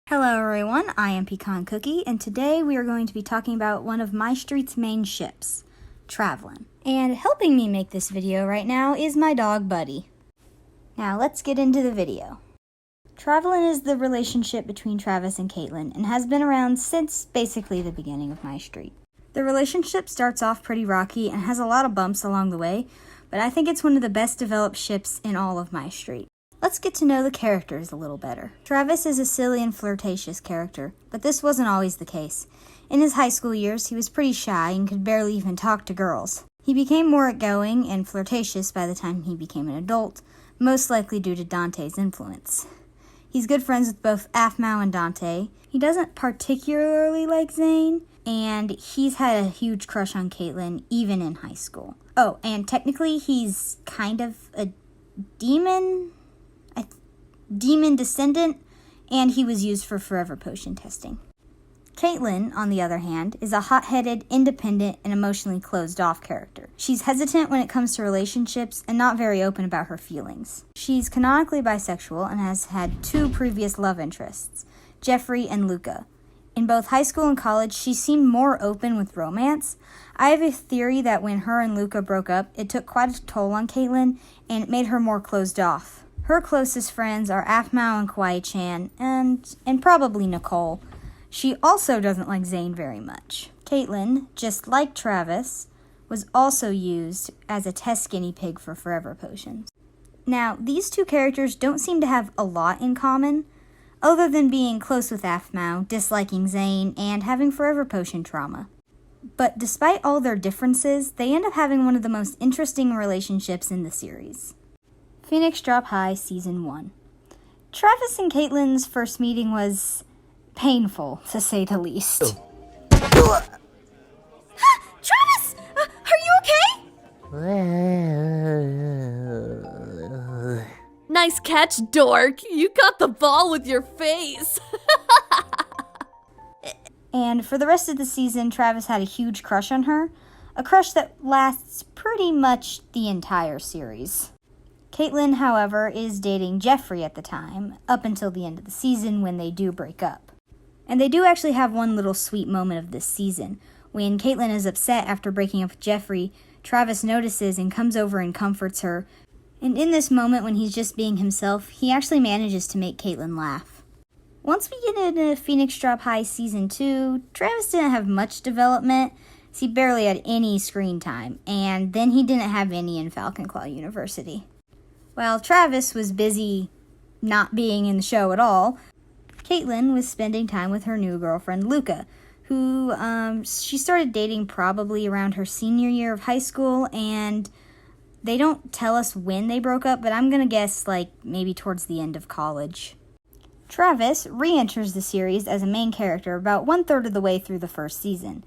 Hello everyone, I am Pecan Cookie, and today we are going to be talking about one of Mystreet's main ships, Travlyn. And helping me make this video right now is my dog Buddy. Now let's get into the video. Travlyn is the relationship between Travis and Caitlin and has been around since basically the beginning of Mystreet. The relationship starts off pretty rocky and has a lot of bumps along the way, but I think it's one of the best developed ships in all of Mystreet. Let's get to know the characters a little better. Travis is a silly and flirtatious character, but this wasn't always the case. In his high school years, he was pretty shy and could barely even talk to girls. He became more outgoing and flirtatious by the time he became an adult, most likely due to Dante's influence. He's good friends with both Aphmau and Dante. He doesn't particularly like Zane, and he's had a huge crush on Caitlin even in high school. Oh, and technically he's kind of a demon descendant, and he was used for forever potion testing. Caitlin, on the other hand, is a hot-headed, independent, and emotionally closed-off character. She's hesitant when it comes to relationships and not very open about her feelings. She's canonically bisexual and has had two previous love interests, Jeffrey and Luca. In both high school and college, she seemed more open with romance. I have a theory that when her and Luca broke up, it took quite a toll on Caitlin, and it made her more closed off. Her closest friends are Aphmau and Kawaii-chan, and probably Nicole. She also doesn't like Zane very much. Caitlin, just like Travis, was also used as a test guinea pig for forever potions. Now, these two characters don't seem to have a lot in common, other than being close with Aphmau, disliking Zane, and having forever potion trauma. But despite all their differences, they end up having one of the most interesting relationships in the series. Phoenix Drop High Season 1. Travis and Caitlin's first meeting was painful, to say the least. Travis! Are you okay? Nice catch, dork. You caught the ball with your face. And for the rest of the season, Travis had a huge crush on her, a crush that lasts pretty much the entire series. Caitlin, however, is dating Jeffrey at the time, up until the end of the season when they do break up. And they do actually have one little sweet moment of this season. When Caitlin is upset after breaking up with Jeffrey, Travis notices and comes over and comforts her. And in this moment, when he's just being himself, he actually manages to make Caitlin laugh. Once we get into Phoenix Drop High Season 2, Travis didn't have much development, as he barely had any screen time, and then he didn't have any in Falcon Claw University. While Travis was busy not being in the show at all, Caitlin was spending time with her new girlfriend, Luca, who she started dating probably around her senior year of high school, and they don't tell us when they broke up, but I'm going to guess maybe towards the end of college. Travis re-enters the series as a main character about 1/3 of the way through the first season.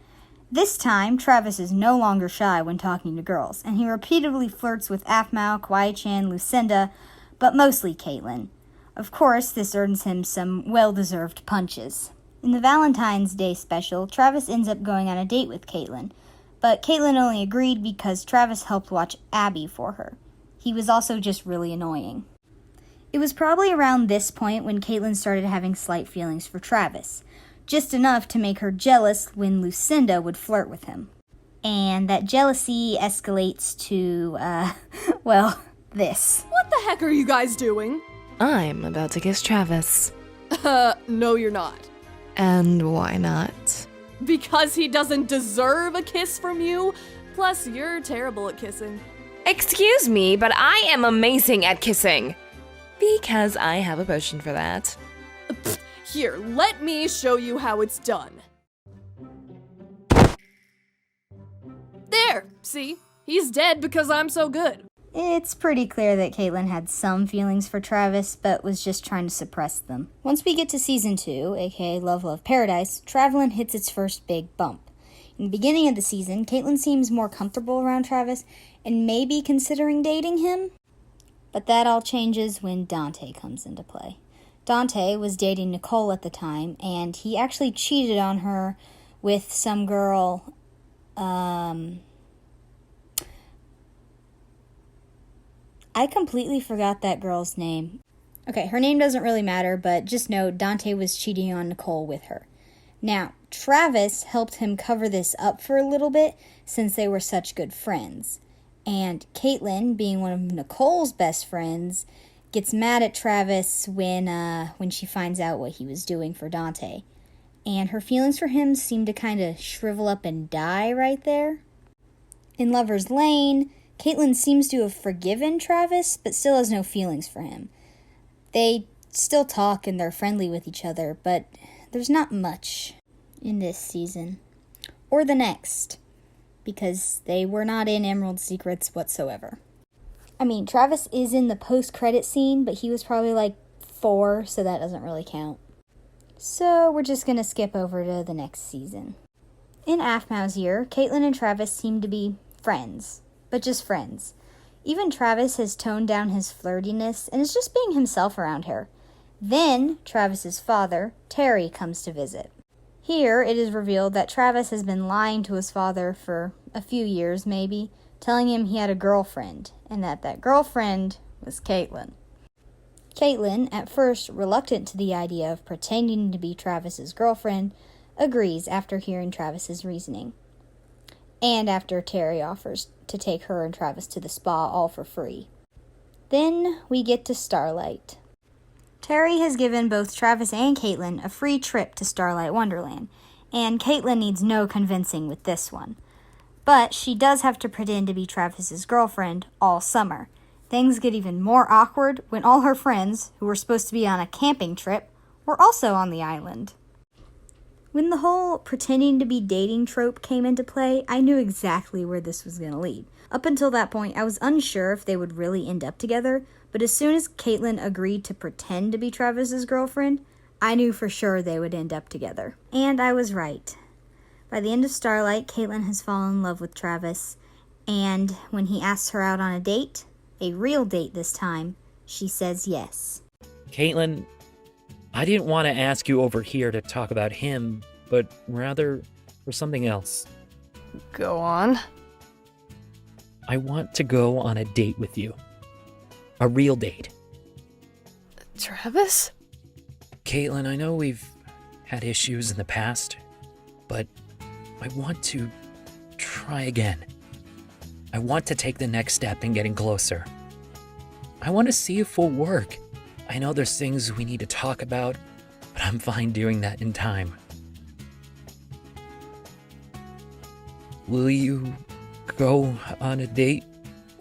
This time, Travis is no longer shy when talking to girls, and he repeatedly flirts with Aphmau, Kawaii-chan, Lucinda, but mostly Caitlin. Of course, this earns him some well-deserved punches. In the Valentine's Day special, Travis ends up going on a date with Caitlin, but Caitlin only agreed because Travis helped watch Abby for her. He was also just really annoying. It was probably around this point when Caitlin started having slight feelings for Travis, just enough to make her jealous when Lucinda would flirt with him. And that jealousy escalates to, this. What the heck are you guys doing? I'm about to kiss Travis. No you're not. And why not? Because he doesn't deserve a kiss from you. Plus, you're terrible at kissing. Excuse me, but I am amazing at kissing. Because I have a potion for that. Here, let me show you how it's done. There! See? He's dead because I'm so good. It's pretty clear that Caitlin had some feelings for Travis, but was just trying to suppress them. Once we get to Season 2, aka Love Love Paradise, Travlyn hits its first big bump. In the beginning of the season, Caitlin seems more comfortable around Travis and may be considering dating him. But that all changes when Dante comes into play. Dante was dating Nicole at the time, and he actually cheated on her with some girl, I completely forgot that girl's name. Okay, her name doesn't really matter, but just know Dante was cheating on Nicole with her. Now, Travis helped him cover this up for a little bit since they were such good friends. And Caitlin, being one of Nicole's best friends, gets mad at Travis when she finds out what he was doing for Dante. And her feelings for him seem to kind of shrivel up and die right there. In Lover's Lane, Caitlin seems to have forgiven Travis, but still has no feelings for him. They still talk and they're friendly with each other, but there's not much in this season. Or the next, because they were not in Emerald Secrets whatsoever. I mean, Travis is in the post-credit scene, but he was probably like 4, so that doesn't really count. So we're just going to skip over to the next season. In Aphmau's year, Caitlin and Travis seem to be friends, but just friends. Even Travis has toned down his flirtiness and is just being himself around her. Then, Travis's father, Terry, comes to visit. Here, it is revealed that Travis has been lying to his father for a few years, maybe, telling him he had a girlfriend, and that girlfriend was Caitlin. Caitlin, at first reluctant to the idea of pretending to be Travis's girlfriend, agrees after hearing Travis's reasoning. And after Terry offers to take her and Travis to the spa all for free. Then we get to Starlight. Terry has given both Travis and Caitlin a free trip to Starlight Wonderland, and Caitlin needs no convincing with this one. But she does have to pretend to be Travis's girlfriend all summer. Things get even more awkward when all her friends, who were supposed to be on a camping trip, were also on the island. When the whole pretending to be dating trope came into play, I knew exactly where this was going to lead. Up until that point, I was unsure if they would really end up together, but as soon as Caitlin agreed to pretend to be Travis's girlfriend, I knew for sure they would end up together. And I was right. By the end of Starlight, Caitlin has fallen in love with Travis, and when he asks her out on a date, a real date this time, she says yes. Caitlin, I didn't want to ask you over here to talk about him, but rather for something else. Go on. I want to go on a date with you. A real date. Travis? Caitlin, I know we've had issues in the past, but I want to try again. I want to take the next step in getting closer. I want to see if we'll work. I know there's things we need to talk about, but I'm fine doing that in time. Will you go on a date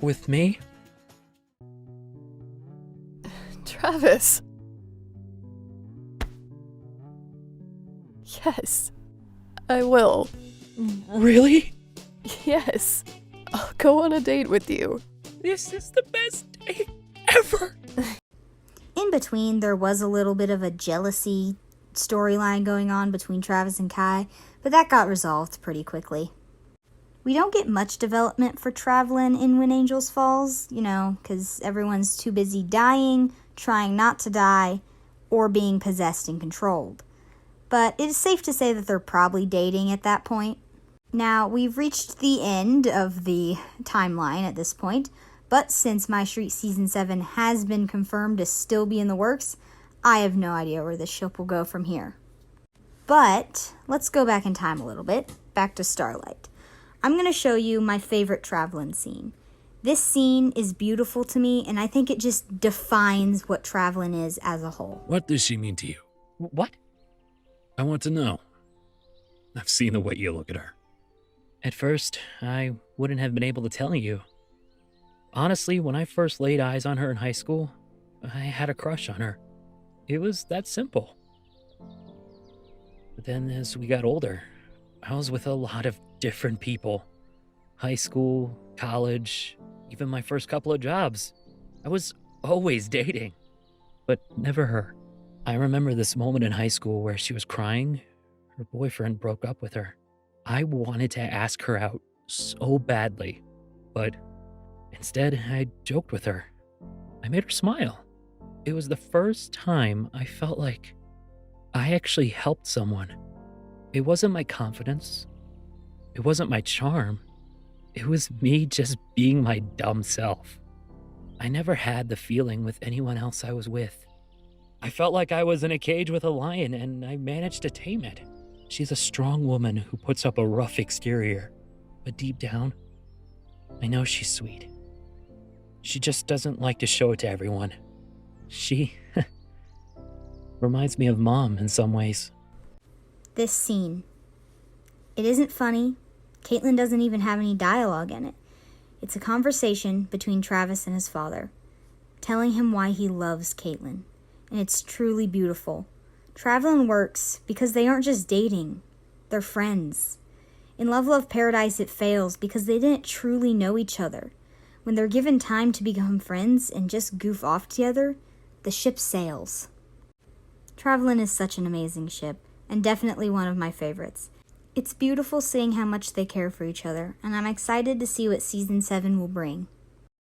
with me? Travis. Yes, I will. Really? Yes, I'll go on a date with you. This is the best date ever! In between, there was a little bit of a jealousy storyline going on between Travis and Kai, but that got resolved pretty quickly. We don't get much development for Travlyn in When Angels Falls, because everyone's too busy dying, trying not to die, or being possessed and controlled. But it is safe to say that they're probably dating at that point. Now, we've reached the end of the timeline at this point, but since Mystreet Season 7 has been confirmed to still be in the works, I have no idea where this ship will go from here. But let's go back in time a little bit, back to Starlight. I'm going to show you my favorite Travlyn scene. This scene is beautiful to me, and I think it just defines what Travlyn is as a whole. What does she mean to you? What? I want to know. I've seen the way you look at her. At first, I wouldn't have been able to tell you. Honestly, when I first laid eyes on her in high school, I had a crush on her. It was that simple. But then as we got older, I was with a lot of different people. High school, college, even my first couple of jobs. I was always dating, but never her. I remember this moment in high school where she was crying. Her boyfriend broke up with her. I wanted to ask her out so badly, but instead I joked with her. I made her smile. It was the first time I felt like I actually helped someone. It wasn't my confidence. It wasn't my charm. It was me just being my dumb self. I never had the feeling with anyone else I was with. I felt like I was in a cage with a lion, and I managed to tame it. She's a strong woman who puts up a rough exterior, but deep down, I know she's sweet. She just doesn't like to show it to everyone. She reminds me of Mom in some ways. This scene. It isn't funny. Caitlin doesn't even have any dialogue in it. It's a conversation between Travis and his father, telling him why he loves Caitlin. And it's truly beautiful. Travlyn works because they aren't just dating. They're friends. In Love Love Paradise, it fails because they didn't truly know each other. When they're given time to become friends and just goof off together, the ship sails. Travlyn is such an amazing ship, and definitely one of my favorites. It's beautiful seeing how much they care for each other, and I'm excited to see what Season 7 will bring.